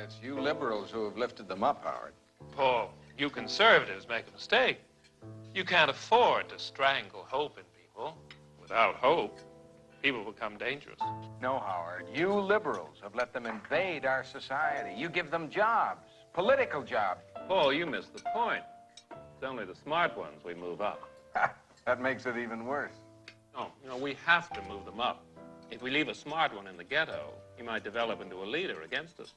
It's you liberals who have lifted them up, Howard. Paul, you conservatives make a mistake. You can't afford to strangle hope in people. Without hope, people become dangerous. No, Howard. You liberals have let them invade our society. You give them jobs, political jobs. Paul, you missed the point. It's only the smart ones we move up. That makes it even worse. No, we have to move them up. If we leave a smart one in the ghetto, he might develop into a leader against us.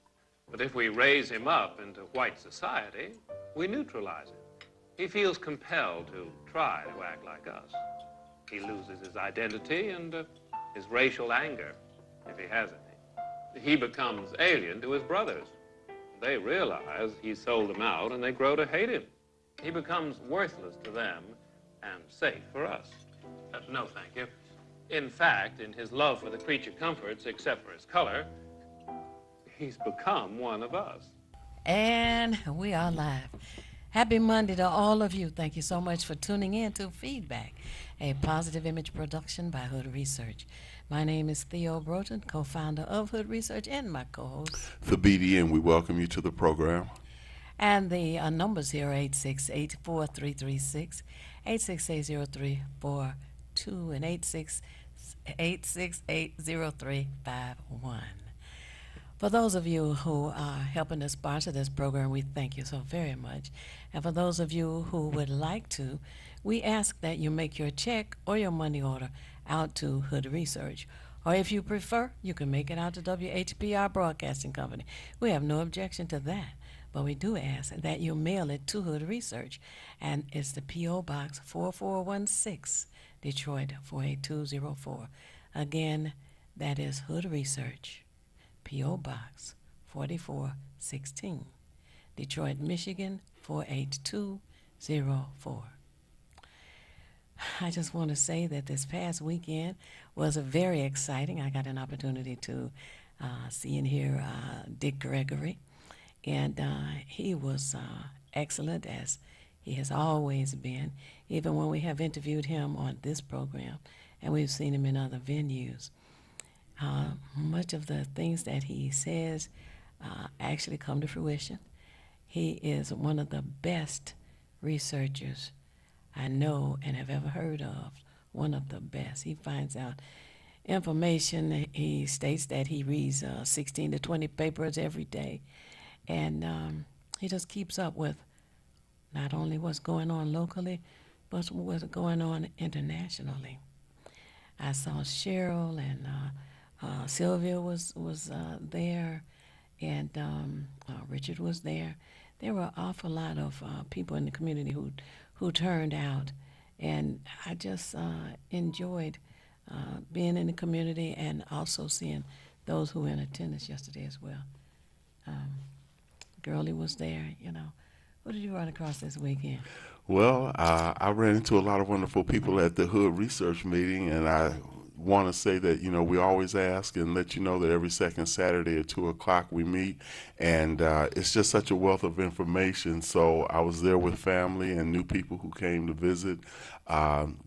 But if we raise him up into white society, we neutralize him. He feels compelled to try to act like us. He loses his identity and his racial anger, if he has any. He becomes alien to his brothers. They realize he sold them out, and they grow to hate him. He becomes worthless to them and safe for us. No, thank you. In fact, in his love for the creature comforts, except for his color, he's become one of us. And we are live. Happy Monday to all of you. Thank you so much for tuning in to Feedback, a positive image production by Hood Research. My name is Theo Broughton, co-founder of Hood Research, and my co-host, the BDN. We welcome you to the program. And the numbers here are 868-4336, 868-0342, and 868-0351. For those of you who are helping to sponsor this program, we thank you so very much. And for those of you who would like to, we ask that you make your check or your money order out to Hood Research. Or if you prefer, you can make it out to WHPR Broadcasting Company. We have no objection to that. But we do ask that you mail it to Hood Research. And it's the P.O. Box 4416, Detroit 48204. Again, that is Hood Research, P.O. Box 4416, Detroit, Michigan 48204. I just want to say that this past weekend was very exciting. I got an opportunity to see and hear Dick Gregory, and he was excellent, as he has always been, even when we have interviewed him on this program, and we've seen him in other venues. Much of the things that he says actually come to fruition. He is one of the best researchers I know and have ever heard of, one of the best. He finds out information. He states that he reads 16 to 20 papers every day, and he just keeps up with not only what's going on locally, but what's going on internationally. I saw Cheryl and Sylvia was there, and Richard was there. There were an awful lot of people in the community who turned out, and I just enjoyed being in the community and also seeing those who were in attendance yesterday as well. Girlie was there, What did you run across this weekend? Well, I ran into a lot of wonderful people at the Hood Research meeting, and I want to say that, we always ask and let you know that every second Saturday at 2 o'clock we meet, and it's just such a wealth of information. So I was there with family and new people who came to visit,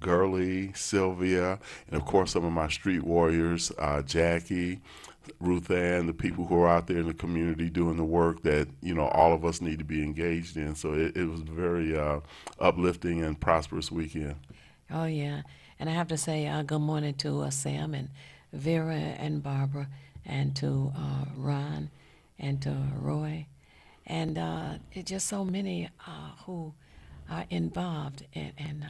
Girlie, Sylvia, and of course some of my street warriors, Jackie, Ruth Ann, the people who are out there in the community doing the work that, all of us need to be engaged in. So it was a very uplifting and prosperous weekend. Oh, yeah. And I have to say good morning to Sam and Vera and Barbara, and to Ron and to Roy. And it's just so many who are involved. And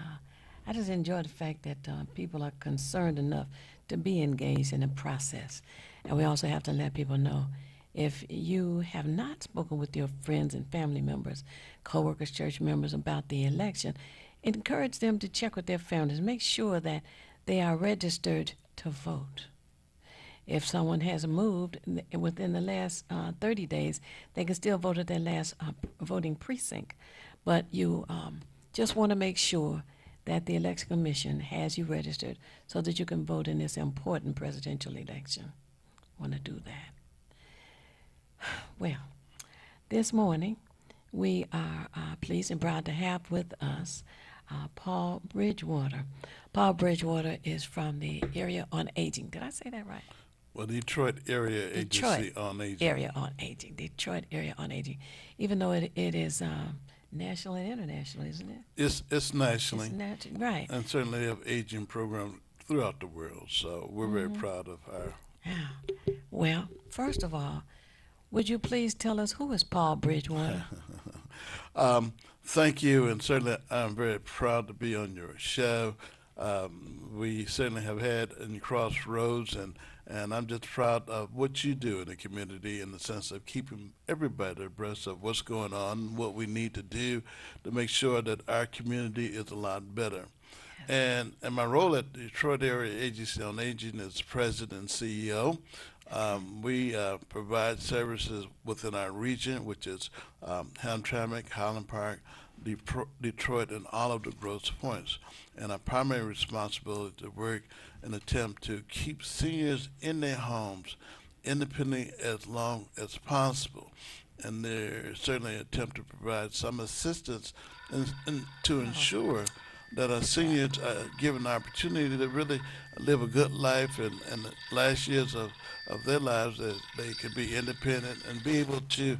I just enjoy the fact that people are concerned enough to be engaged in the process. And we also have to let people know, if you have not spoken with your friends and family members, co-workers, church members about the election, encourage them to check with their families. Make sure that they are registered to vote. If someone has moved within the last 30 days, they can still vote at their last voting precinct. But you just want to make sure that the Election Commission has you registered so that you can vote in this important presidential election. Want to do that. Well, this morning we are pleased and proud to have with us Paul Bridgewater. Paul Bridgewater is from the Area on Aging. Did I say that right? Well, Detroit Area Detroit Agency on Aging. Area on Aging. Detroit Area on Aging. Even though it is national and international, isn't it? It's nationally, It's national, right? and certainly they have aging programs throughout the world. So we're very proud of our. Yeah. Well, first of all, would you please tell us who is Paul Bridgewater? Thank you, and certainly I'm very proud to be on your show. We certainly have had in Crossroads, and I'm just proud of what you do in the community in the sense of keeping everybody abreast of what's going on, what we need to do to make sure that our community is a lot better. And my role at the Detroit Area Agency on Aging is president and CEO. We provide services within our region, which is Hamtramck, Highland Park, Detroit, and all of the Grosse Points. And our primary responsibility to work and attempt to keep seniors in their homes independently as long as possible. And there's certainly an attempt to provide some assistance to ensure that our seniors are given the opportunity to really live a good life and the last years of their lives that they can be independent and be able to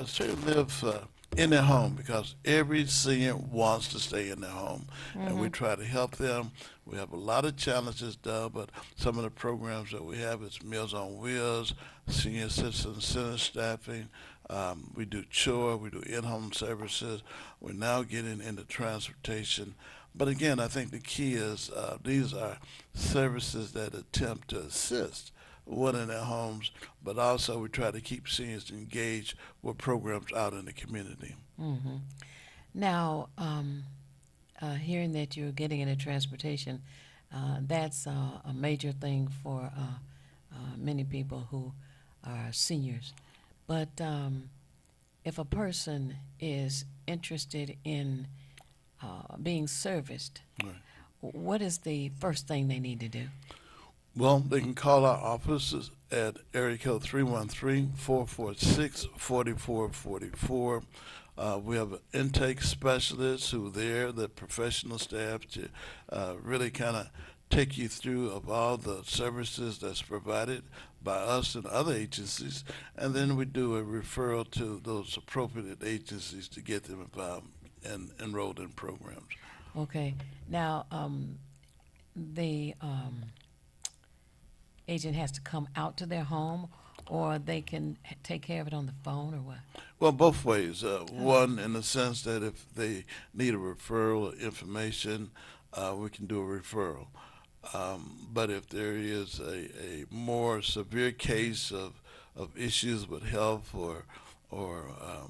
certainly live in their home because every senior wants to stay in their home. And we try to help them. We have a lot of challenges though, but some of the programs that we have is Meals on Wheels, senior citizen center staffing. We do chore, we do in-home services. We're now getting into transportation. But again, I think the key is these are services that attempt to assist one in their homes, but also we try to keep seniors engaged with programs out in the community. Now, hearing that you're getting into transportation, that's a major thing for many people who are seniors. But if a person is interested in being serviced, Right. what is the first thing they need to do? Well, they can call our offices at area code 313-446-4444. We have an intake specialist who are there, the professional staff to really kind of take you through of all the services that's provided by us and other agencies, and then we do a referral to those appropriate agencies to get them involved and enrolled in programs. Okay. Now, the agent has to come out to their home, or they can take care of it on the phone, or what? Well, both ways. One, in the sense that if they need a referral or information, we can do a referral. But if there is a more severe case of issues with health or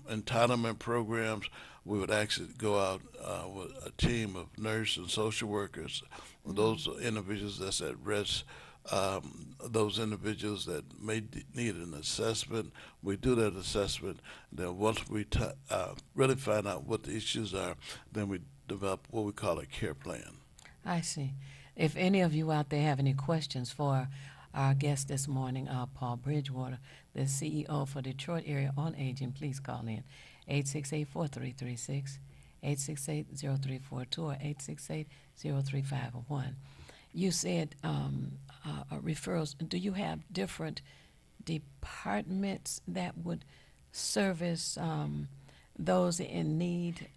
entitlement programs, we would actually go out with a team of nurses and social workers, those individuals that's at risk, those individuals that may need an assessment. We do that assessment. Then once we really find out what the issues are, then we develop what we call a care plan. I see. If any of you out there have any questions for our guest this morning, Paul Bridgewater, the CEO for Detroit Area on Aging, please call in 868-4336, 868-0342, or 868-0351. You said referrals. Do you have different departments that would service those in need?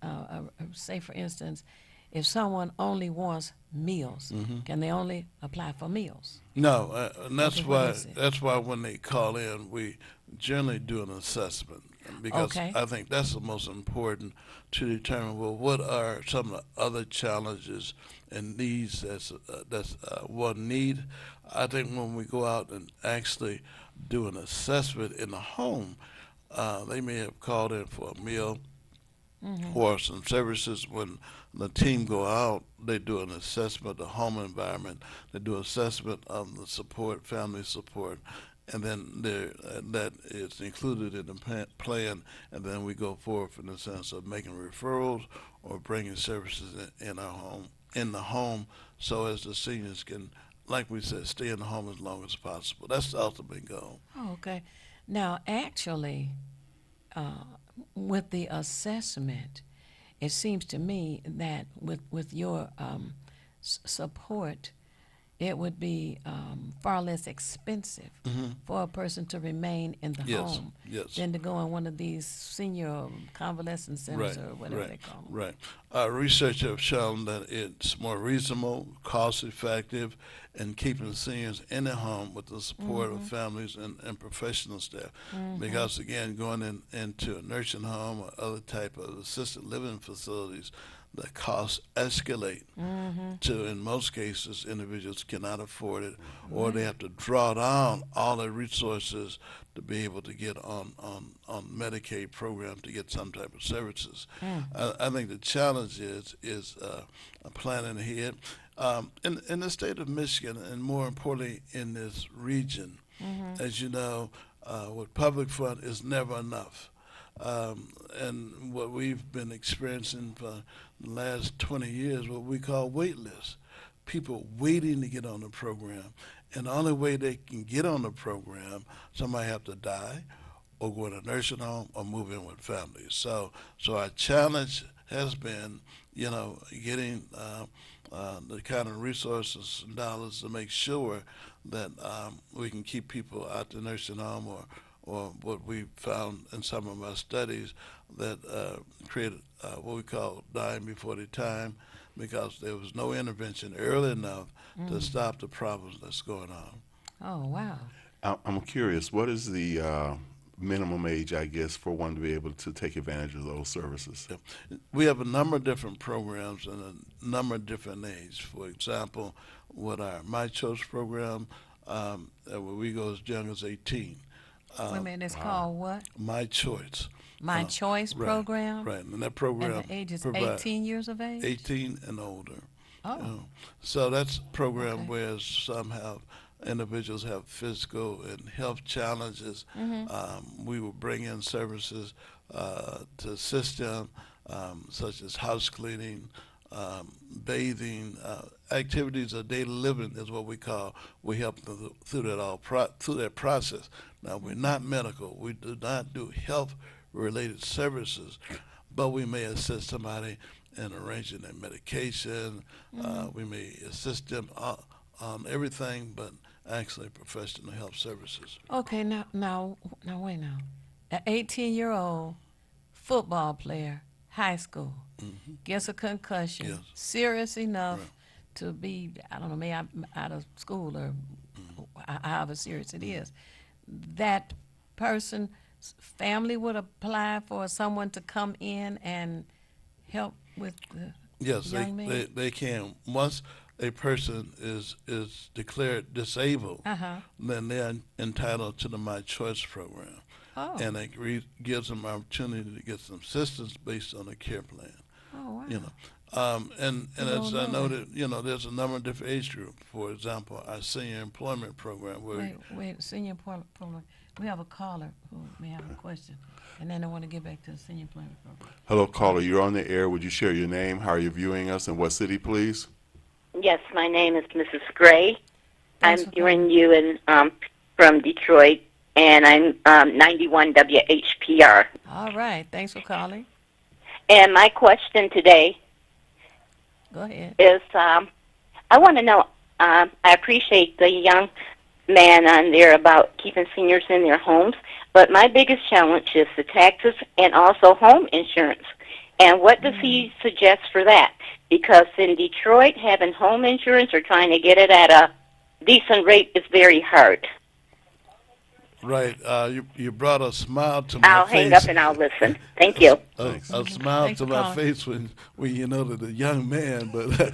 Say, for instance, if someone only wants meals, can they only apply for meals? No, and that's Okay, what why is it? when they call in, we generally do an assessment because Okay. I think that's the most important to determine. Well, what are some of the other challenges and needs that's one need? I think when we go out and actually do an assessment in the home, they may have called in for a meal or some services. When the team go out, they do an assessment of the home environment. They do assessment of the support, family support, and then that is included in the plan. And then we go forth in the sense of making referrals or bringing services in our home, in the home, so as the seniors can, like we said, stay in the home as long as possible. That's the ultimate goal. Oh, okay. Now, actually, with the assessment, it seems to me that with your support, it would be far less expensive for a person to remain in the Yes, home yes. than to go in one of these senior convalescent centers or whatever they call them. Right. Research have shown that it's more reasonable, cost-effective, and keeping seniors in the home with the support of families and professional staff. Because again, going into a nursing home or other type of assisted living facilities, the costs escalate to, in most cases, individuals cannot afford it, or they have to draw down all their resources to be able to get on Medicaid program to get some type of services. I think the challenge is planning ahead. In the state of Michigan, and more importantly in this region, as you know, with public fund is never enough. And what we've been experiencing for the last 20 years, what we call wait lists, people waiting to get on the program. And the only way they can get on the program, somebody have to die or go to a nursing home or move in with families. So our challenge has been, getting the kind of resources and dollars to make sure that we can keep people out the nursing home or what we found in some of our studies that created what we call dying before their time because there was no intervention early enough to stop the problems that's going on. Oh, wow. I'm curious, what is the minimum age, I guess, for one to be able to take advantage of those services? We have a number of different programs and a number of different ages. For example, with our My Choice program, where we go as young as 18. Wait a minute, it's called what? My Choice. My Choice Right, program? Right, and that program And the age is provides 18 years of age? 18 and older. Oh. So that's a program Okay. where individuals have physical and health challenges. We will bring in services to assist them, such as house cleaning, bathing, activities of daily living is what we call. We help them through that process. Now we're not medical. We do not do health-related services, but we may assist somebody in arranging their medication. We may assist them on everything, but actually professional health services. Okay, now, wait now. An 18-year-old football player, high school, gets a concussion, Yes. serious enough Right. to be, I don't know, maybe out of school or however serious it is. That person's family would apply for someone to come in and help with the Yes, young man? they can. Once a person is declared disabled, then they're entitled to the My Choice program. Oh. And it gives them opportunity to get some assistance based on a care plan. Oh, wow. And You as don't I know noted, there's a number of different age groups. For example, our senior employment program where Wait, senior employment program. We have a caller who may have a question, and then I want to get back to the senior employment program. Hello, caller. You're on the air. Would you share your name? How are you viewing us, and what city, please? Yes, my name is Mrs. Gray. Thanks I'm for viewing calling. you from Detroit, and I'm 91 WHPR. All right, thanks for calling. And my question today Go ahead. is I want to know, I appreciate the young man on there about keeping seniors in their homes, but my biggest challenge is the taxes and also home insurance. And what does he suggest for that? Because in Detroit, having home insurance or trying to get it at a decent rate is very hard. right, you brought a smile to my I'll face. hang up and I'll listen. Thank you. A smile Thanks to for my calling. face when you know that the young man, but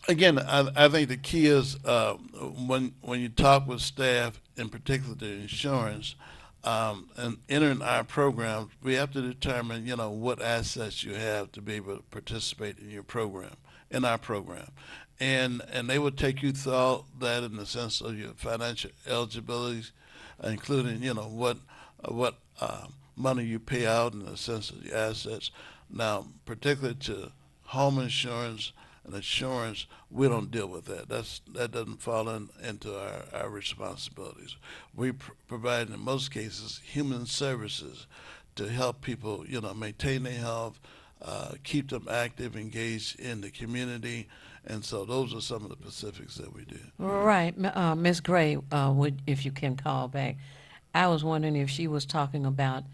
again, I think the key is when you talk with staff, in particular the insurance, and entering our program, we have to determine what assets you have to be able to participate in our program. And they would take you through all that in the sense of your financial eligibilities, including what money you pay out in the sense of your assets. Now, particularly to home insurance and insurance, we don't deal with that. That doesn't fall into our responsibilities. We provide in most cases human services to help people maintain their health, keep them active, engaged in the community, And so those are some of the specifics that we do. Right, Ms. Gray, would if you can call back. I was wondering if she was talking about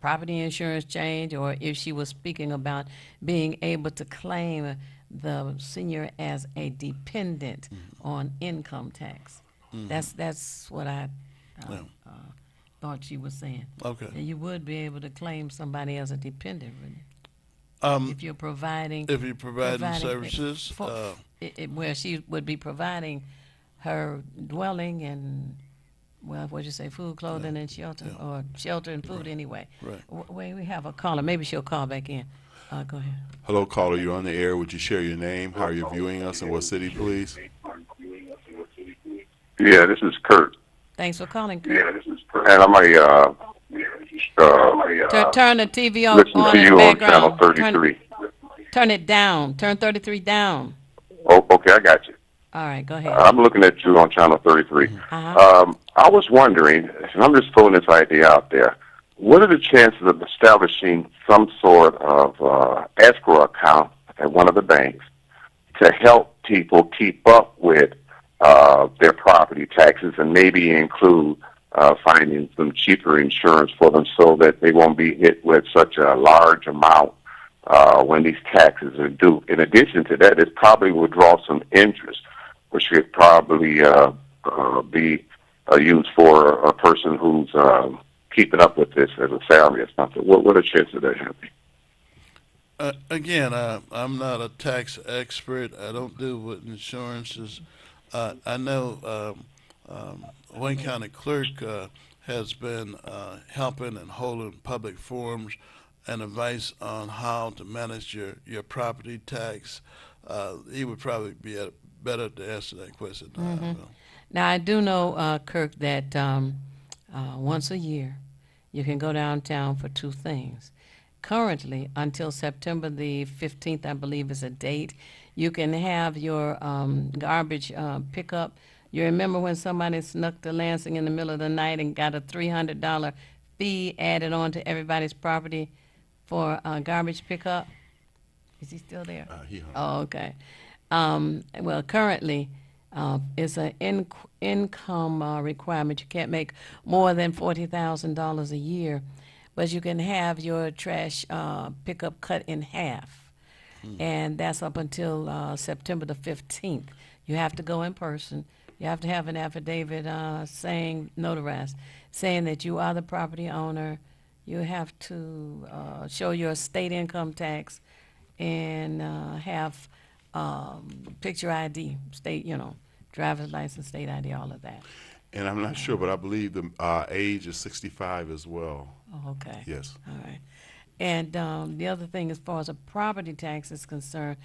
property insurance change, or if she was speaking about being able to claim the senior as a dependent on income tax. That's what I Yeah. thought she was saying. Okay. That you would be able to claim somebody as a dependent, wouldn't you? If you're providing. If you're providing providing it services, where she would be providing her dwelling and, well, what'd you say, food, clothing, and shelter, or shelter and food anyway. Right. Wait, we have a caller. Maybe she'll call back in. Go ahead. Hello, caller. You're on the air. Would you share your name? How are you viewing us, and what city, please? Yeah, this is Kurt. Thanks for calling, Kurt. And I'm Turn the TV on, listening to in you the on channel background. 33. Turn it down. Turn 33 down. Oh, okay, I got you. All right, go ahead. I'm looking at you on channel 33. Uh-huh. I was wondering, and I'm just throwing this idea out there, what are the chances of establishing some sort of escrow account at one of the banks to help people keep up with their property taxes, and maybe include finding some cheaper insurance for them so that they won't be hit with such a large amount when these taxes are due? In addition to that, it probably will draw some interest, which could probably be used for a person who's keeping up with this as a salary or something. What are the chances of that happening? Again, I'm not a tax expert. I don't do with insurances. I know Wayne County Clerk has been helping and holding public forums and advice on how to manage your property tax. He would probably be better to answer that question than I will. Now, I do know, Kirk, that once a year you can go downtown for two things. Currently, until September the 15th, I believe is a date, you can have your garbage pickup. You remember when somebody snuck to Lansing in the middle of the night and got a $300 fee added on to everybody's property for garbage pickup? Is he still there? He hung. Oh, okay. Well, currently, it's an income requirement. You can't make more than $40,000 a year, but you can have your trash pickup cut in half. And that's up until September the 15th. You have to go in person. You have to have an affidavit notarized, saying that you are the property owner. You have to show your state income tax and have picture ID, state, driver's license, state ID, all of that. And I'm not sure, but I believe the age is 65 as well. Oh, okay. Yes. All right. And the other thing, as far as a property tax is concerned,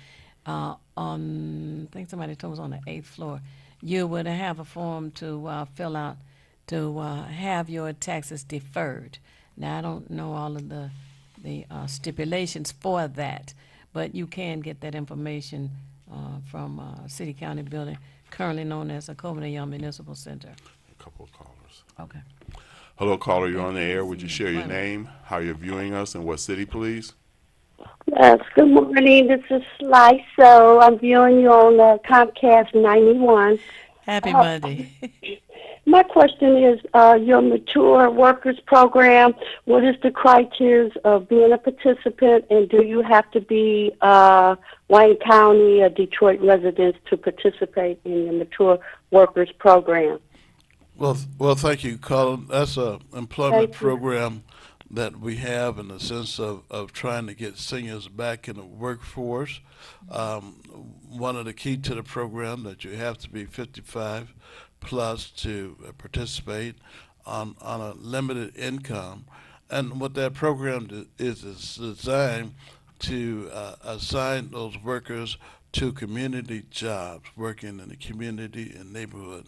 I think somebody told us on the 8th floor, you would have a form to fill out to have your taxes deferred. Now, I don't know all of the stipulations for that, but you can get that information from City County Building, currently known as the Covenant Young Municipal Center. A couple of callers. Okay. Hello, caller. You're on the air. Would you share your name, how you're viewing us, and what city, please? Yes, good morning. This is Sliso. I'm viewing you on Comcast 91. Happy Monday. My question is, your Mature Workers Program, what is the criteria of being a participant, and do you have to be Wayne County or Detroit residents to participate in the Mature Workers Program? Well, thank you, Colin. That's an employment Thank you. program that we have in the sense of trying to get seniors back in the workforce. One of the key to the program that you have to be 55 plus to participate on a limited income. And what that program is designed to assign those workers to community jobs, working in the community and neighborhood,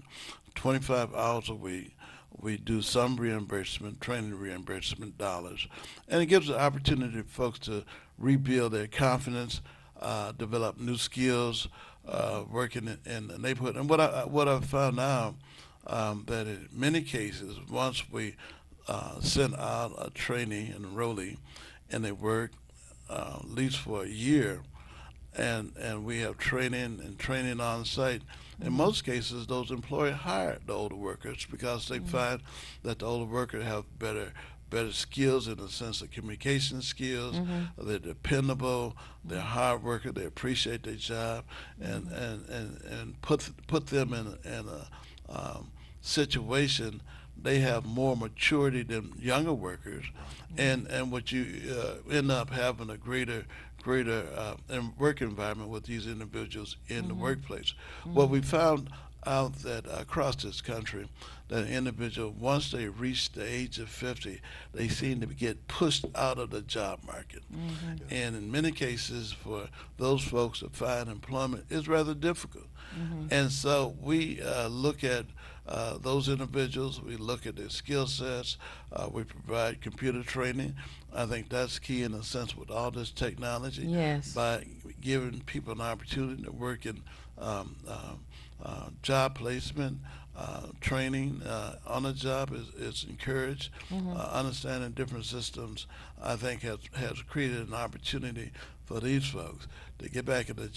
25 hours a week. We do some reimbursement, training reimbursement dollars, and it gives the opportunity for folks to rebuild their confidence, develop new skills, working in the neighborhood. And what I found out that in many cases, once we send out a trainee and enrollee, and they work at least for a year, and we have training on site. In most cases, those employers hire the older workers because they find that the older workers have better skills in the sense of communication skills. They're dependable. They're hard workers. They appreciate their job, and put them in a situation. They have more maturity than younger workers, and what you end up having a greater work environment with these individuals in the workplace. What we found out that across this country, that an individual, once they reach the age of 50, they seem to get pushed out of the job market. And in many cases, for those folks to find employment is rather difficult. And so we look at those individuals, we look at their skill sets, we provide computer training. I think that's key in a sense with all this technology. Yes. By giving people an opportunity to work in job placement, training on the job is encouraged. Understanding different systems, I think, has created an opportunity for these folks to get back in the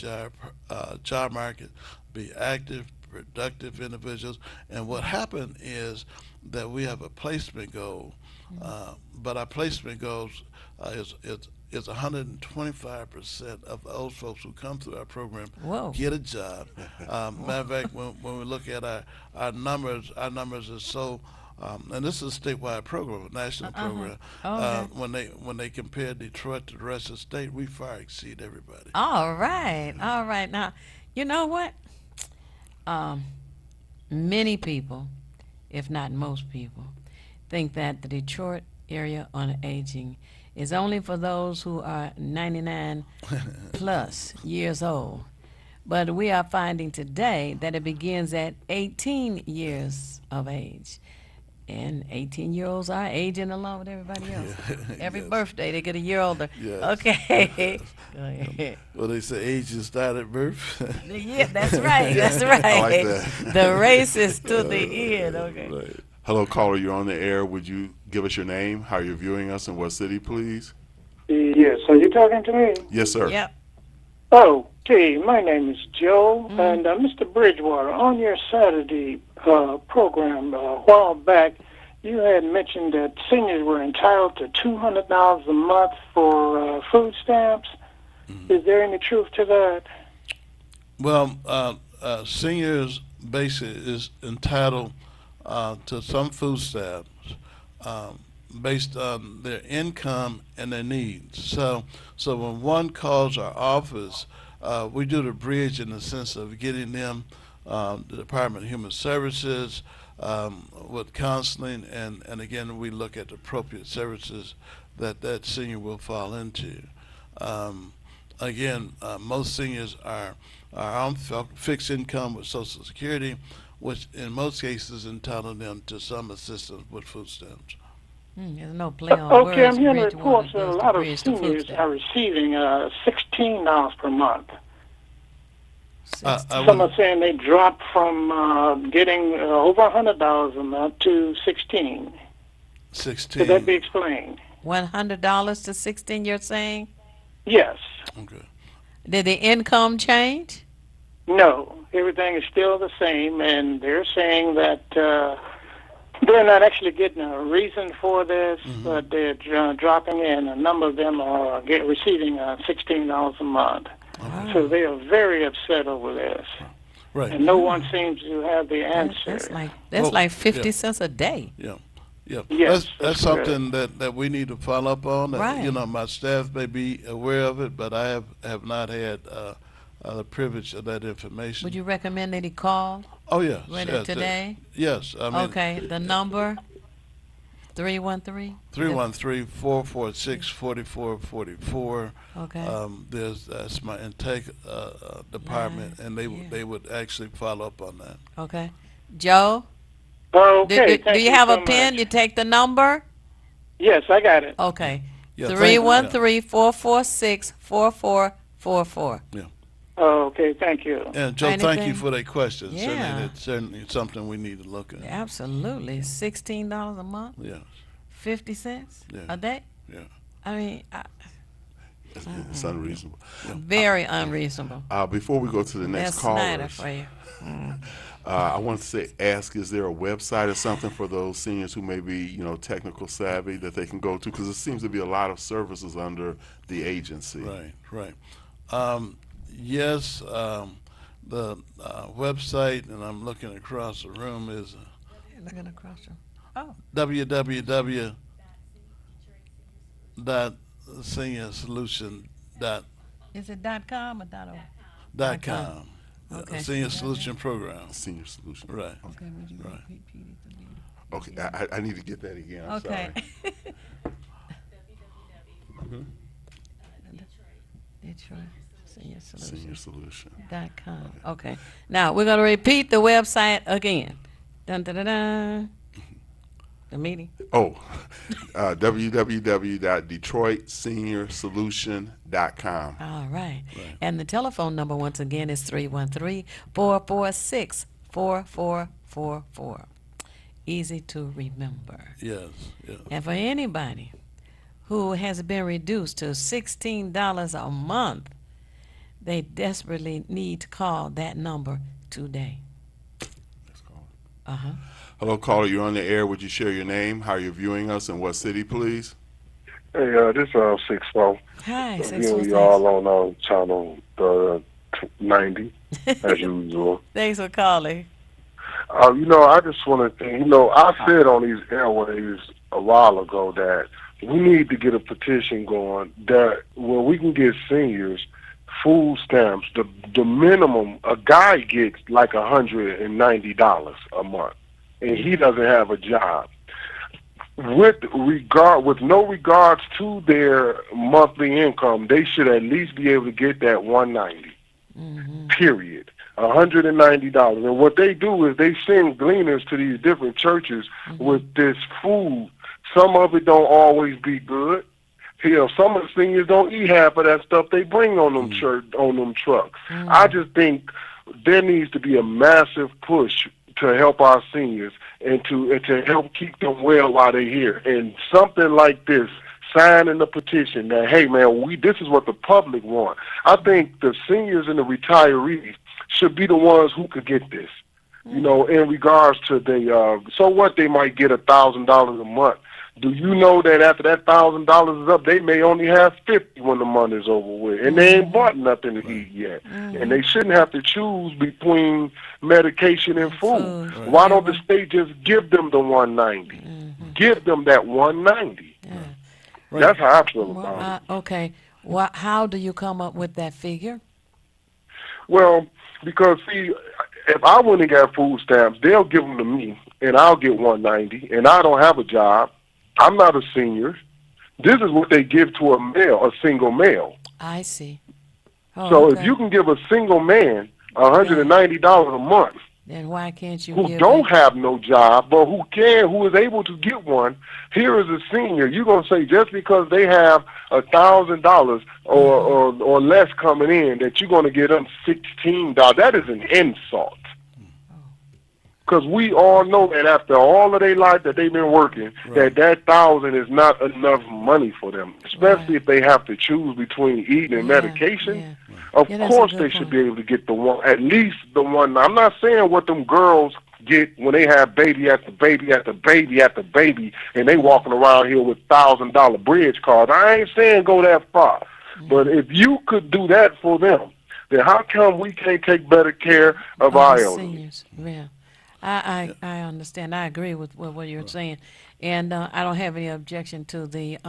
job market, be active, productive individuals. And what happened is that we have a placement goal, but our placement goals is 125% of those folks who come through our program get a job. Matter of fact, when we look at our numbers are so, and this is a statewide program, a national program. When they compare Detroit to the rest of the state, we far exceed everybody. All right. Now, you know what? Many people, if not most people, think that the Detroit area on aging is only for those who are 99 plus years old. But we are finding today that it begins at 18 years of age. And 18-year-olds are aging along with everybody else. Every birthday, they get a year older. Yes. Okay. Go ahead. Well, they say age is start at birth. Yeah, that's right. That's right. I like that. The race is to the end. Okay. Right. Hello, caller. You're on the air. Would you give us your name, how you're viewing us, and what city, please? Yes, are you talking to me? Yes, sir. Yep. Okay, my name is Joe, and Mr. Bridgewater, on your Saturday program a while back, you had mentioned that seniors were entitled to $200 a month for food stamps. Is there any truth to that? Well, seniors basically is entitled to some food stamps based on their income and their needs. So when one calls our office, we do the bridge in the sense of getting them the Department of Human Services with counseling, and again, we look at the appropriate services that senior will fall into. Again, most seniors are on fixed income with Social Security, which in most cases entitle them to some assistance with food stamps. There's no play on words. Okay, I'm hearing Bridgewater reports that a goes to lot of bridge to food seniors stamp. are receiving $16 per month. 16. Some are saying they dropped from getting over $100 a month to 16. 16. Could that be explained? $100 to 16, you're saying? Yes. Okay. Did the income change? No, everything is still the same, and they're saying that they're not actually getting a reason for this, but they're dropping in. A number of them are receiving $16 a month. So they are very upset over this. Right. And no one seems to have the answer. That's like 50 cents a day. Yeah. Yeah, Yes, that's something that we need to follow up on. Right. You know, my staff may be aware of it, but I have not had the privilege of that information. Would you recommend that he call Oh yes, yes, today? Yes, I mean. Okay, the number 313. 313-446-4444. Okay. That's my intake department, and they would actually follow up on that. Okay, Joe. Okay, Do you have a pen? much. You take the number. Yes, I got it. Okay. Yeah, thank you. 313-446-4444. Okay, thank you. And Joe, thank you Anything? for that question. Yeah. It's certainly something we need to look at. Absolutely, $16 a month, Yes. 50 cents Yeah. a day. Yeah. I mean, It's unreasonable. Very unreasonable. Before we go to the next That's Snyder callers, for you. I want to ask, is there a website or something for those seniors who may be, technical savvy that they can go to? Because it seems to be a lot of services under the agency. Right. Yes, the website, and I'm looking across the room, is Looking across you. Oh, www.seniorsolution.com. is it .com or .org? .com. Okay. Senior Solution Program. Senior Solution. Right. Okay, would you Right. repeat it to me? Okay, I need to get that again. I'm Okay. sorry. Detroit Senior Senior Solution. Solution. .com. Okay. Now we're gonna repeat the website again. Dun dun dun dun. The meeting. Oh, www.detroitseniorsolution.com. All right. And the telephone number once again is 313-446-4444. Easy to remember. Yes. And for anybody who has been reduced to $16 a month, they desperately need to call that number today. Let's call it. Uh-huh. Hello, caller. You're on the air. Would you share your name, how you're viewing us, and what city, please? Hey, this is 6-4. Hi, Viewing y'all on channel 90, as usual. Thanks for calling. I just want to, I said on these airwaves a while ago that we need to get a petition going that where we can get seniors food stamps. The minimum, a guy gets like $190 a month, and he doesn't have a job. With no regards to their monthly income, they should at least be able to get that $190. Period. $190. And what they do is they send gleaners to these different churches with this food. Some of it don't always be good. Some of the seniors don't eat half of that stuff they bring on them trucks. I just think there needs to be a massive push to help our seniors and to help keep them well while they're here. And something like this, signing the petition that, hey man, this is what the public want. I think the seniors and the retirees should be the ones who could get this. In regards to so what, they might get $1,000 a month. Do you know that after that $1,000 is up, they may only have $50 when the month is over with, and they ain't bought nothing to eat yet, and they shouldn't have to choose between medication and food. Why don't the state just give them the $190? Give them that $190. That's how I feel about it. Okay. How do you come up with that figure? Well, because see, if I went and got food stamps, they'll give them to me, and I'll get $190, and I don't have a job. I'm not a senior. This is what they give to a single male. I see. So if you can give a single man $190 a month, then why can't you who don't have no job, but who is able to get one? Here is a senior. You're gonna say just because they have $1,000 or less coming in that you're gonna get them $16? That is an insult. Because we all know that after all of their life that they've been working, that $1,000 is not enough money for them, especially if they have to choose between eating and medication. Of course they should be able to get at least the one. I'm not saying what them girls get when they have baby after baby after baby after baby, and they walking around here with $1,000 bridge cards. I ain't saying go that far. But if you could do that for them, then how come we can't take better care of our elderly? Seniors? Yeah. I understand. I agree with what you're saying, and I don't have any objection to the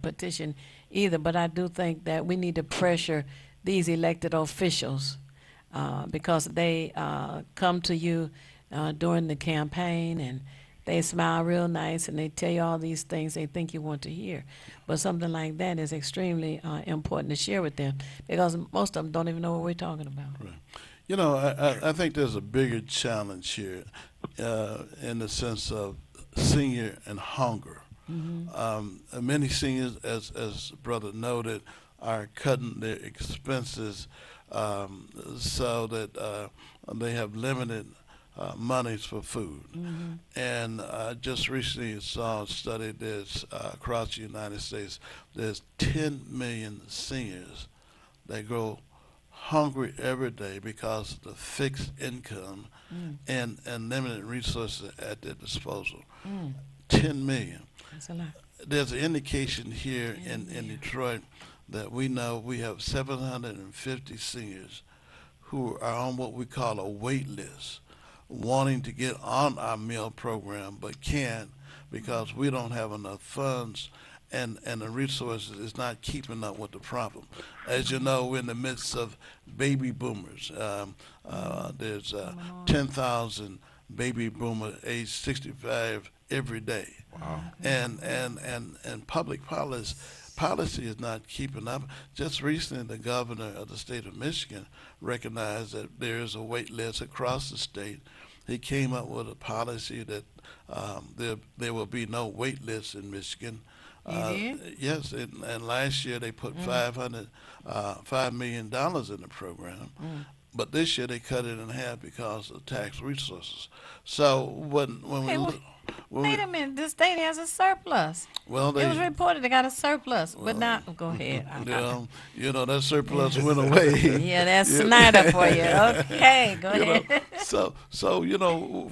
petition either. But I do think that we need to pressure these elected officials because they come to you during the campaign and they smile real nice and they tell you all these things they think you want to hear. But something like that is extremely important to share with them because most of them don't even know what we're talking about. Right. I think there's a bigger challenge here in the sense of senior and hunger. Many seniors, as Brother noted, are cutting their expenses so that they have limited monies for food. And just recently saw a study that's across the United States. There's 10 million seniors that go hungry every day because of the fixed income and limited resources at their disposal. 10 million. That's a lot. There's an indication here in Detroit that we know we have 750 seniors who are on what we call a wait list, wanting to get on our meal program but can't because we don't have enough funds and the resources is not keeping up with the problem. As you know, we're in the midst of baby boomers. There's 10,000 baby boomer age 65 every day. Wow. And public policy is not keeping up. Just recently, the governor of the state of Michigan recognized that there is a wait list across the state. He came up with a policy that there will be no wait list in Michigan. Yes, and last year they put $5 million in the program. But this year they cut it in half because of tax resources. So when Wait a minute, the state has a surplus. Well, it was reported they got a surplus, but now go ahead. That surplus went away. Yeah, that's Snyder for you. Okay, go ahead. So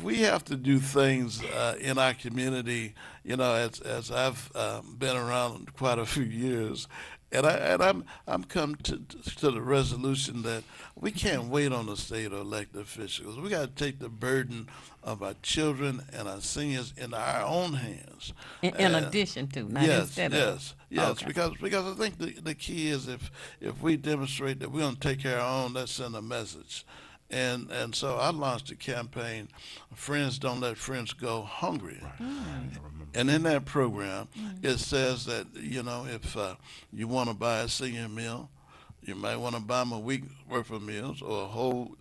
we have to do things in our community. As I've been around quite a few years. And I'm come to the resolution that we can't wait on the state or elected officials. We got to take the burden of our children and our seniors in our own hands. In addition to, not instead of. Yes. Okay. Because I think the key is if we demonstrate that we're going to take care of our own, let's send a message. And so I launched a campaign, Friends Don't Let Friends Go Hungry. And in that program, it says that, if you want to buy a senior meal, you might want to buy them a week's worth of meals or a whole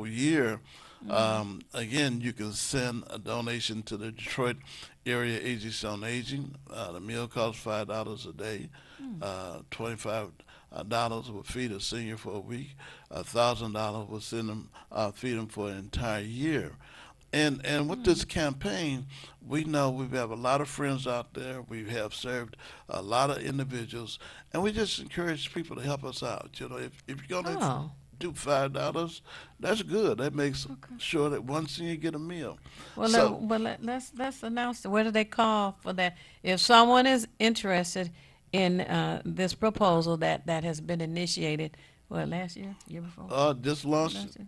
year. Again, you can send a donation to the Detroit Area Agency on Aging. The meal costs $5 a day, $25 will feed a senior for a week, $1,000 will feed them for an entire year. And with this campaign, we know we have a lot of friends out there. We have served a lot of individuals, and we just encourage people to help us out. If you're going to do $5, that's good. That makes sure that one senior get a meal. Well, let's announce it. Where do they call for that? If someone is interested in this proposal that has been initiated. Last year before? Just launched it,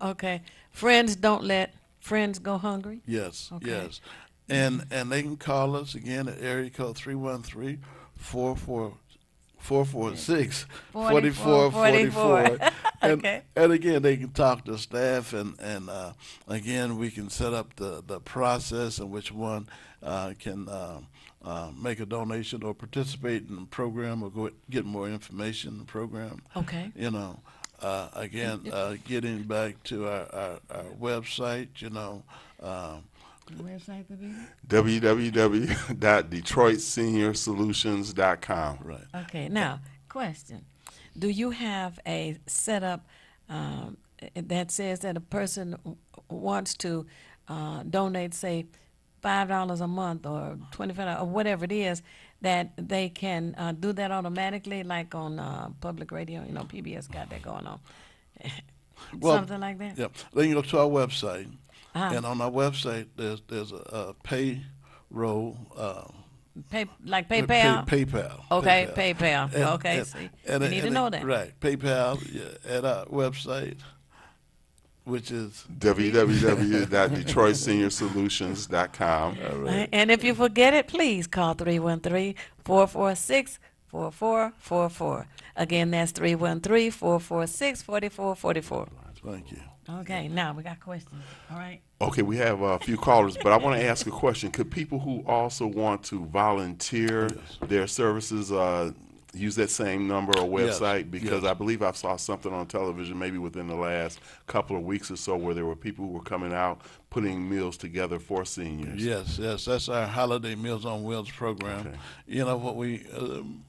Okay. Friends Don't Let Friends Go Hungry? Yes, yes. And they can call us again at area code 313-446-4444. Okay. And again, they can talk to staff, and again, we can set up the process in which one can make a donation or participate in the program or get more information in the program. Okay. Getting back to our website, website would be? www.detroitsenior.solutions.com. Right. Okay. Now, question. Do you have a setup that says that a person wants to donate, say, $5 a month or $25 or whatever it is, that they can do that automatically, like on public radio? PBS got that going on. Something like that? Yeah. Then you go to our website, and on our website, there's a payroll. Like PayPal? PayPal. Okay, PayPal. Okay, see. You need to know that. Right. PayPal at our website, which is www.detroitsenior.solutions.com. Right. And if you forget it, please call 313-446-4444. Again, that's 313-446-4444. Thank you. Okay, now we got questions. All right. Okay, we have a few callers, but I want to ask a question. Could people who also want to volunteer their services use that same number or website? Because I believe I saw something on television maybe within the last couple of weeks or so where there were people who were coming out putting meals together for seniors. Yes, that's our Holiday Meals on Wheels program. Okay. What we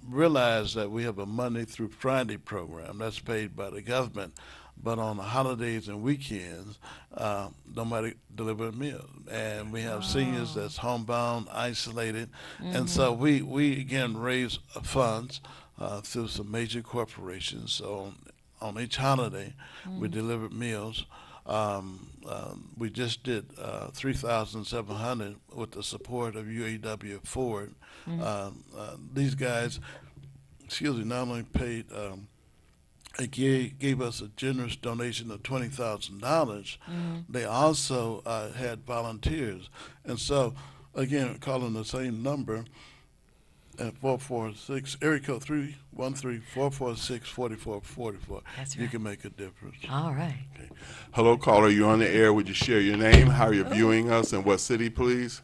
realize that we have a Monday through Friday program that's paid by the government. but on the holidays and weekends, nobody deliver a meal. And we have seniors that's homebound, isolated, and so we again raise funds through some major corporations. So on each holiday, we delivered meals. We just did 3,700 with the support of UAW Ford. These guys, not only paid, they gave us a generous donation of $20,000. They also had volunteers, and so again, calling the same number at 446 area code 313-446-4444. That's You right. can make a difference. All right. Hello, caller. You're on the air. Would you share your name, how you're viewing us, and what city, please?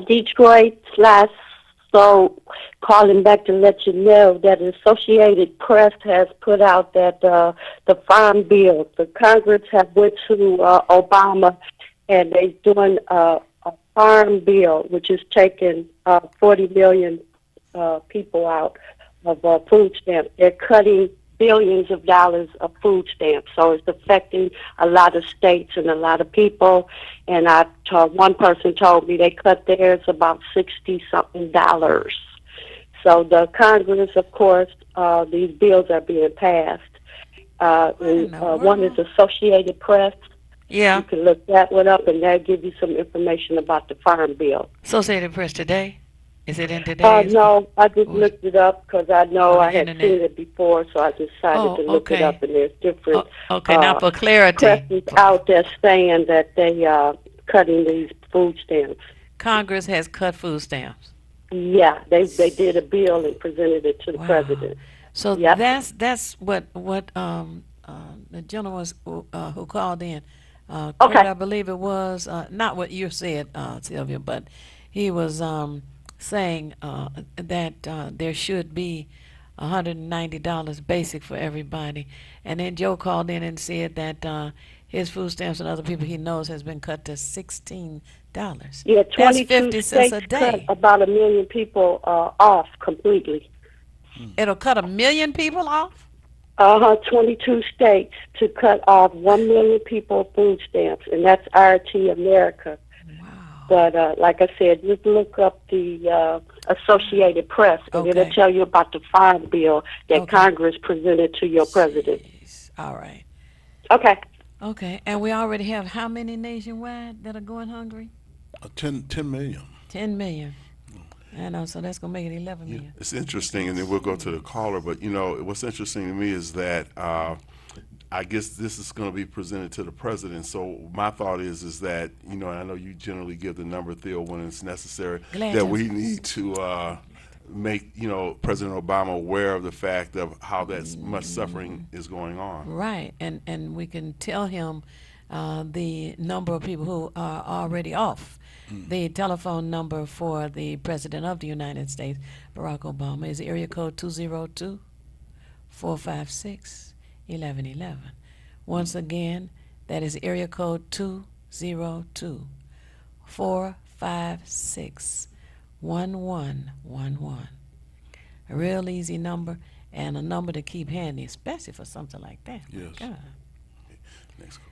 Detroit slash. So calling back to let you know that Associated Press has put out that the Farm Bill, the Congress have went to Obama, and they're doing a Farm Bill, which is taking 40 million people out of food stamps. They're cutting billions of dollars of food stamps, so it's affecting a lot of states and a lot of people. And one person told me they cut theirs about $60-something. So the Congress, of course, these bills are being passed. One is Associated Press. Yeah. You can look that one up, and they'll give you some information about the Farm Bill. Associated Press today? Is it in today's? No, I just looked it up because I know On I the had internet. seen it before, so I decided to look it okay. up, and there's different Okay, now for clarity, presses out there saying that they are cutting these food stamps. Congress has cut food stamps. Yeah, they did a bill and presented it to the Wow. president. So Yep. that's what the gentleman was, who called in, Kurt, Okay. I believe it was, not what you said, Sylvia, but he was saying that there should be $190 basic for everybody. And then Joe called in and said that his food stamps and other people he knows has been cut to $16. Yeah, That's 22 50 cents states a cut day. about 1 million people off completely. It'll cut 1 million people off? 22 states to cut off 1 million people food stamps, and that's RT America. But like I said, just look up the Associated Press, and Okay. it'll tell you about the Farm Bill that Congress presented to your president. All right. Okay. Okay, and we already have how many nationwide that are going hungry? 10 million. 10 million. I know, so that's going to make it 11 Yeah, million. it's interesting, and then we'll go to the caller. But what's interesting to me is that I guess this is going to be presented to the president. So my thought is that and I know you generally give the number, Theo, when it's necessary. Glad that to. we need to make President Obama aware of the fact of how that much suffering is going on. Right, and we can tell him the number of people who are already off. The telephone number for the President of the United States, Barack Obama, is area code 202-456-1111. Once again, that is area code 202-456-1111. A real easy number and a number to keep handy, especially for something like that. My Yes. God. Next call.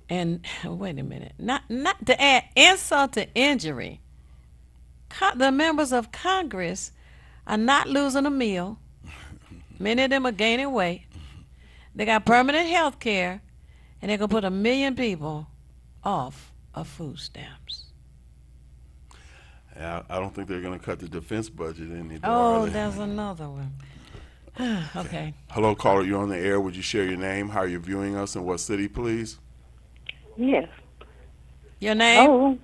And wait a minute, not to add insult to injury, the members of Congress are not losing a meal. Many of them are gaining weight. They got permanent health care, and they're going to put 1 million people off of food stamps. I don't think they're going to cut the defense budget any. Oh, there's another one. Okay. Hello, caller. You're on the air. Would you share your name, how you're viewing us, and what city, please? Yes. Your name? Oh,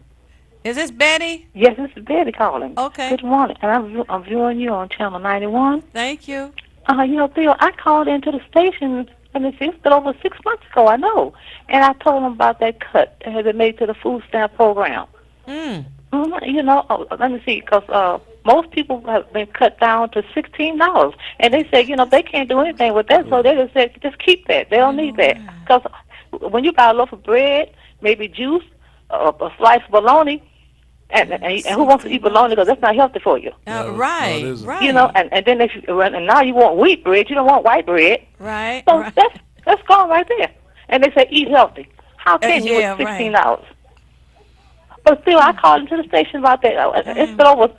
Is this Betty? yes, this is Betty calling. Okay. Good morning. And I'm viewing you on Channel 91. Thank you. Theo, I called into the station, it's been over 6 months ago, I know. And I told them about that cut that had been made to the food stamp program. Mm. Let me see, because most people have been cut down to $16. And they said, they can't do anything with that, so they just said, just keep that. They don't need that. Because when you buy a loaf of bread, maybe juice, a slice of bologna, and who wants to eat bologna because that's not healthy for you? Right, isn't. right. And then and now you want wheat bread, you don't want white bread. Right, So right. That's gone right there. And they say eat healthy. How can you yeah, with $16? But still, I called into the station about that. It's been over.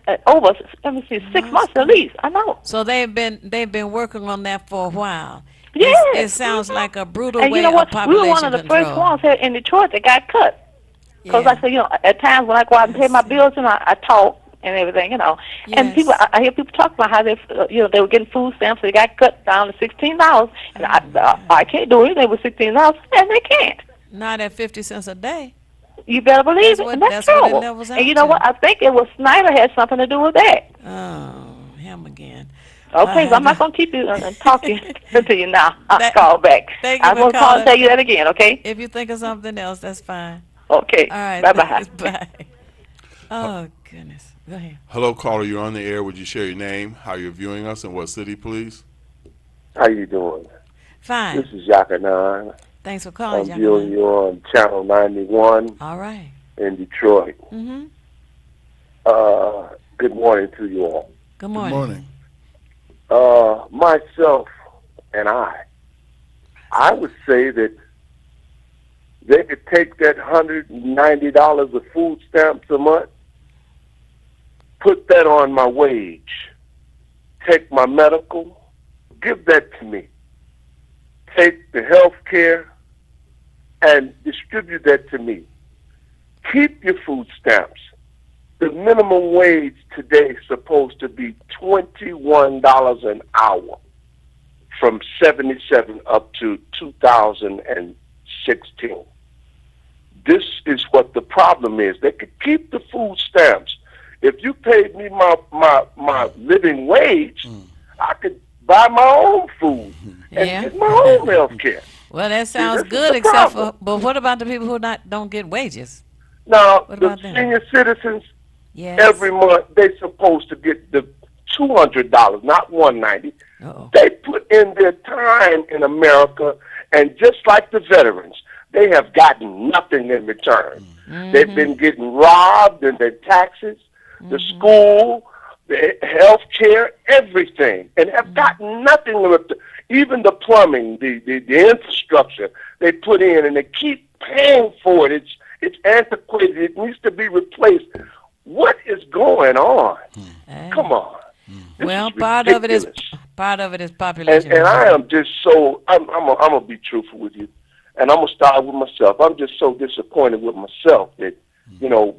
Let me see, 6 months at least. I know. So they've been working on that for a while. Yes. It sounds like a brutal And way you know what? of population We were one of the control. first ones here in Detroit that got cut. Because Yeah. I said, at times when I go out and pay my bills, I talk and everything, And Yes. people, I hear people talk about how they, they were getting food stamps, so they got cut down to $16, and I can't do anything with $16, and they can't. Not at 50 cents a day. You better believe That's it, what- and that's that's what it trouble. levels And you out know to. what? I think it was Snyder had something to do with that. Oh, him again. Okay, so I'm not going to keep you and talk to you now. I'll That- call back. thank you I'm for going to call and calling. tell you that again, okay? If you think of something else, that's fine. Okay. All right. Bye-bye. Bye. Oh, goodness. Go ahead. Hello, caller. You're on the air. Would you share your name, how you're viewing us, and what city, please? How you doing? Fine. This is Yakanan. Thanks for calling, I'm viewing Jacqueline. you on Channel 91 All right. in Detroit. Mm-hmm. Good morning to you all. Good Good morning. morning. Myself and I would say that they could take that $190 of food stamps a month, put that on my wage, take my medical, give that to me, take the health care, and distribute that to me. Keep your food stamps. The minimum wage today is supposed to be $21 an hour from 77 up to 2016. This is what the problem is. They could keep the food stamps. If you paid me my living wage, I could buy my own food and Yeah. get my own health care. Well, that sounds this is good, the except problem. for, but what about the people who don't get wages? Now, What the about them? senior citizens, Yes. every month, they're supposed to get the $200, not $190. Uh-oh. They put in their time in America, and just like the veterans, they have gotten nothing in return. Mm-hmm. They've been getting robbed in their taxes, the school, the health care, everything, and have gotten nothing in return. Even the plumbing, the infrastructure they put in, and they keep paying for it. It's antiquated. It needs to be replaced. What is going on? Come on. This Well, is part of it is ridiculous. population. And I am just so I'm gonna be truthful with you, and I'm gonna start with myself. I'm just so disappointed with myself that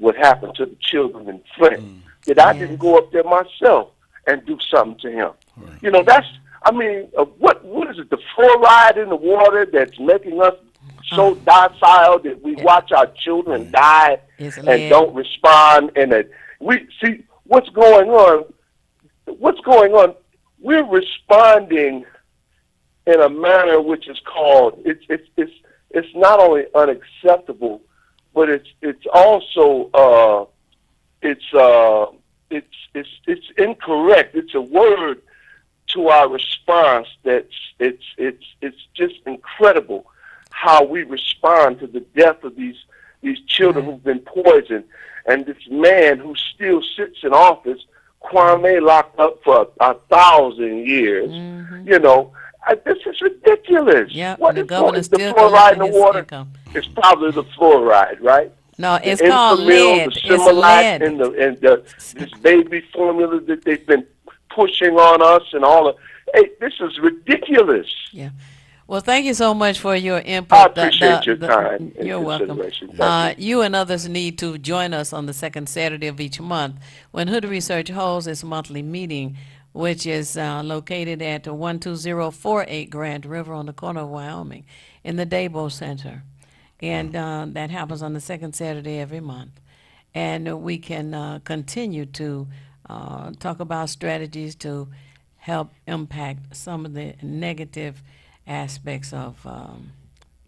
what happened to the children in Flint, that I didn't go up there myself and do something to him. Right. What is it? The fluoride in the water that's making us so docile that we watch our children die It's and lead. don't respond, and that we see what's going on. What's going on? We're responding in a manner which is called it's not only unacceptable, but it's also it's incorrect. It's a word to our response that's it's just incredible how we respond to the death of these children who've been poisoned, and this man who still sits in office, Kwame, locked up for 1,000 years. This is ridiculous. Yep, What the is governor is the still fluoride in collecting the his water? income. It's probably the fluoride, right? No, it's The called Enfamil, lead. the It's Similac, lead. and this baby formula that they've been pushing on us, and all of. Hey, this is ridiculous. Yeah. Well, thank you so much for your input. I appreciate your time and You're welcome. consideration. Thank You and others need to join us on the second Saturday of each month when Hood Research holds its monthly meeting, which is located at 12048 Grand River on the corner of Wyoming in the Dabo Center. And that happens on the second Saturday every month. And we can continue to talk about strategies to help impact some of the negative aspects of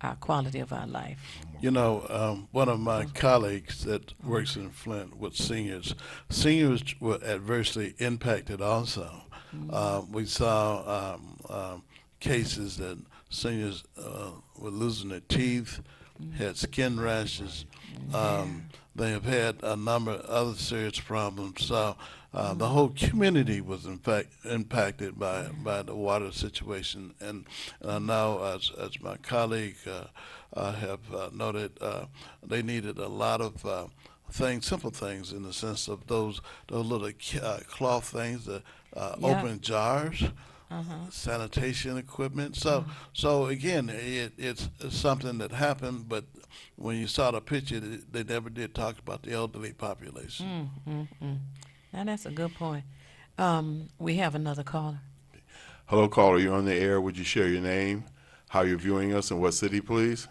our quality of our life. One of my colleagues that works in Flint with seniors were adversely impacted also. We saw cases that seniors were losing their teeth, had skin rashes, They have had a number of other serious problems. So the whole community was in fact impacted by the water situation. And now, as my colleague have noted, they needed a lot of things, simple things, in the sense of those little cloth things, the open jars, sanitation equipment. So again, it's something that happened, but when you saw the picture, they never did talk about the elderly population. Now that's a good point. We have another caller. Hello, caller. You're on the air. Would you share your name, how you're viewing us, and what city, please?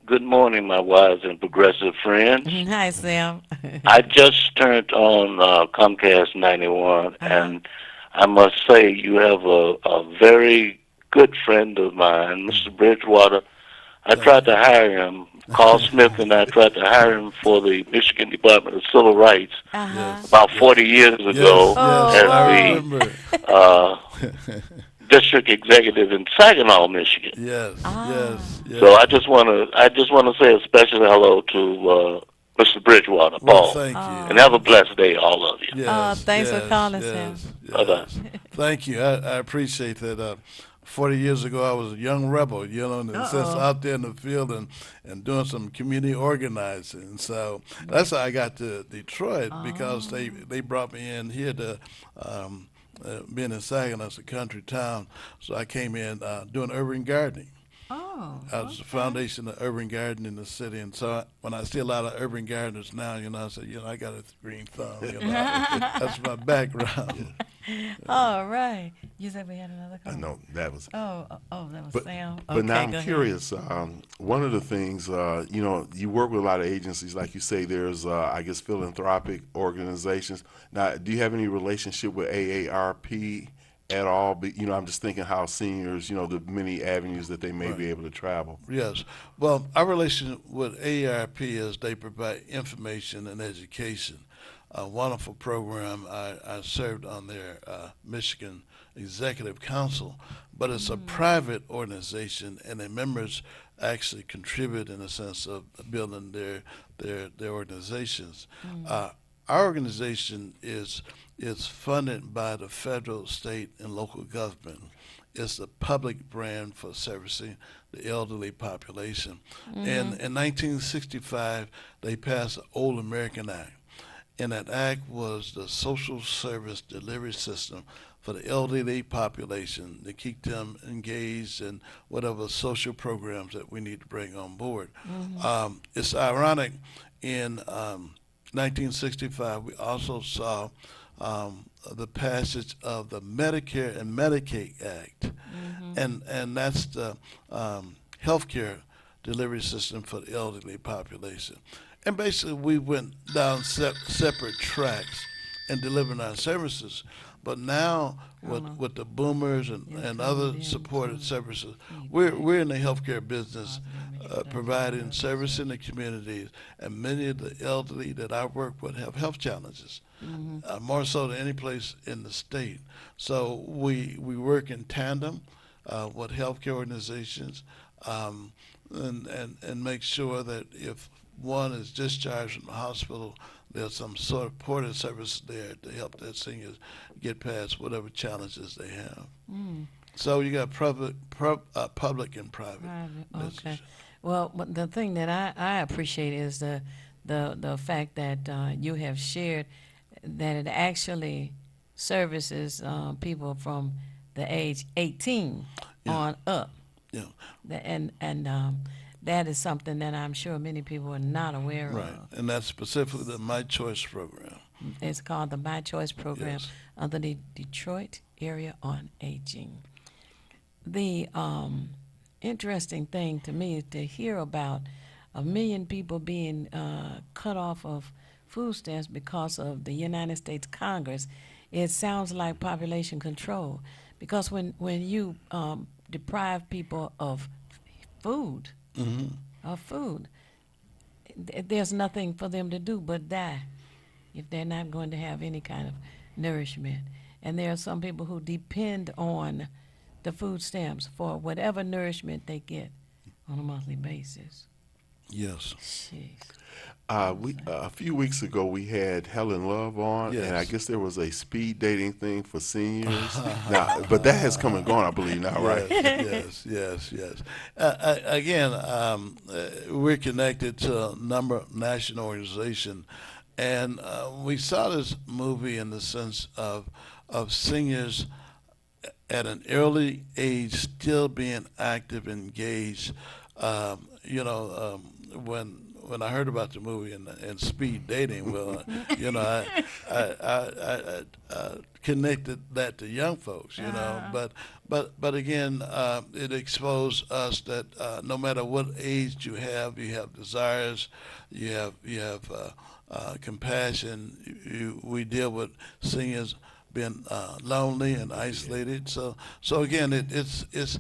Good morning, my wise and progressive friends. Hi, Sam. I just turned on Comcast 91, and I must say you have a very good friend of mine, Mr. Bridgewater. I tried to hire him. Carl Smith and I tried to hire him for the Michigan Department of Civil Rights about 40 years ago as the district executive in Saginaw, Michigan. Yes. So I just want to say a special hello to Mr. Bridgewater, Paul. Thank you. And have a blessed day, all of you. Thanks for calling, Sam. Bye-bye. Thank you. I appreciate that. 40 years ago, I was a young rebel, in the sense out there in the field and doing some community organizing. So that's how I got to Detroit, because they brought me in here to being in Saginaw, it's a country town. So I came in doing urban gardening. I was the foundation of urban gardening in the city, and so when I see a lot of urban gardeners now, I say, I got a green thumb. That's my background. All right. You said we had another call. No, that was. That was Sam. But now go I'm curious. One of the things, you work with a lot of agencies, like you say. There's, I guess, philanthropic organizations. Now, do you have any relationship with AARP? At all, but I'm just thinking how seniors, the many avenues that they may be able to travel. Yes. Well, our relationship with AARP is they provide information and education. A wonderful program. I served on their Michigan Executive Council, but it's a private organization, and the members actually contribute in a sense of building their organizations. Our organization is funded by the federal, state, and local government. It's the public brand for servicing the elderly population. And in 1965, they passed the Old American Act. And that act was the social service delivery system for the elderly population to keep them engaged in whatever social programs that we need to bring on board. It's ironic, in 1965, we also saw the passage of the Medicare and Medicaid Act, and that's the healthcare delivery system for the elderly population. And basically, we went down separate tracks in delivering our services. But now, with the boomers and other supported services, we're in the healthcare business, providing service in the communities, and many of the elderly that I work with have health challenges, more so than any place in the state. So we work in tandem with healthcare organizations, and make sure that if one is discharged from the hospital, there's some sort of supportive service there to help their seniors get past whatever challenges they have. So you got public and private. Okay. Well, the thing that I appreciate is the fact that you have shared that it actually services people from the age 18 on up. Yeah. And that is something that I'm sure many people are not aware of. Right, and that's specifically the My Choice program. It's called the My Choice program under the Detroit Area on Aging. The interesting thing to me is to hear about 1 million people being cut off of food stamps because of the United States Congress. It sounds like population control, because when you deprive people of food, there's nothing for them to do but die if they're not going to have any kind of nourishment. And there are some people who depend on the food stamps for whatever nourishment they get on a monthly basis. Yes. A few weeks ago we had Helen Love on, Yes. and I guess there was a speed dating thing for seniors. Now, but that has come and gone, I believe now, right? Yes. Again, we're connected to a number of national organizations, and we saw this movie in the sense of seniors at an early age still being active, engaged. When I heard about the movie and speed dating, well, I connected that to young folks, but again, it exposed us that no matter what age you have desires, you have compassion. We deal with seniors being lonely and isolated. So again, it's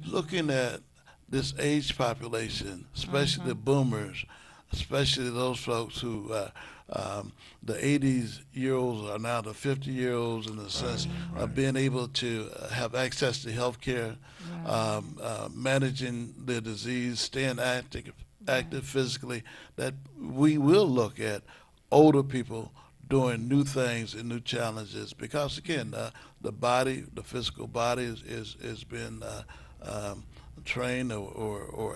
looking at this age population, especially the boomers, especially those folks who the 80-year-olds are now the 50-year-olds in the sense of being able to have access to health care, managing their disease, staying active physically, that we will look at older people doing new things and new challenges, because again, the physical body is been trained or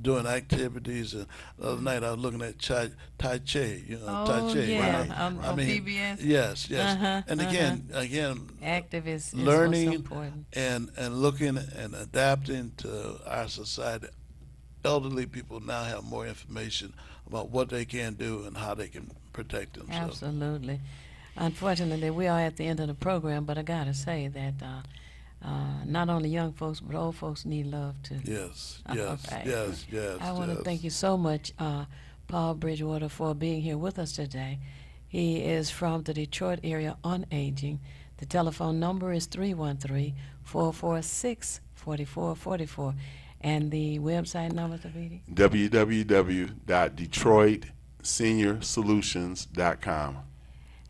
doing activities. And the other night I was looking at Tai Chi, Tai Chi. Right? On PBS. Yes. And again, active is learning important. and looking and adapting to our society. Elderly people now have more information about what they can do and how they can protect themselves. Absolutely. Unfortunately, we are at the end of the program, but I gotta say that not only young folks, but old folks need love too. Yes. I want to thank you so much, Paul Bridgewater, for being here with us today. He is from the Detroit area on aging. The telephone number is 313-446-4444. And the website number, Thabiti? www.detroitseniorsolutions.com.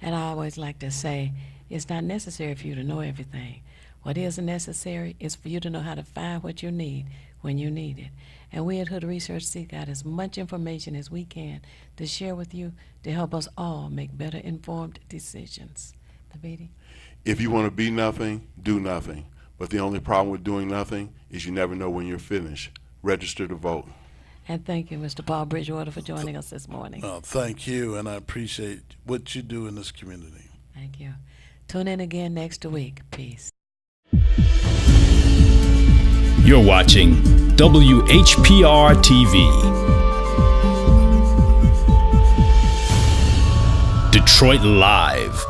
And I always like to say, it's not necessary for you to know everything. What is necessary is for you to know how to find what you need when you need it. And we at Hood Research seek out as much information as we can to share with you to help us all make better informed decisions. Thabiti? If you want to be nothing, do nothing. But the only problem with doing nothing is you never know when you're finished. Register to vote. And thank you, Mr. Paul Bridgewater, for joining us this morning. Thank you, and I appreciate what you do in this community. Thank you. Tune in again next week. Peace. You're watching WHPR TV. Detroit Live.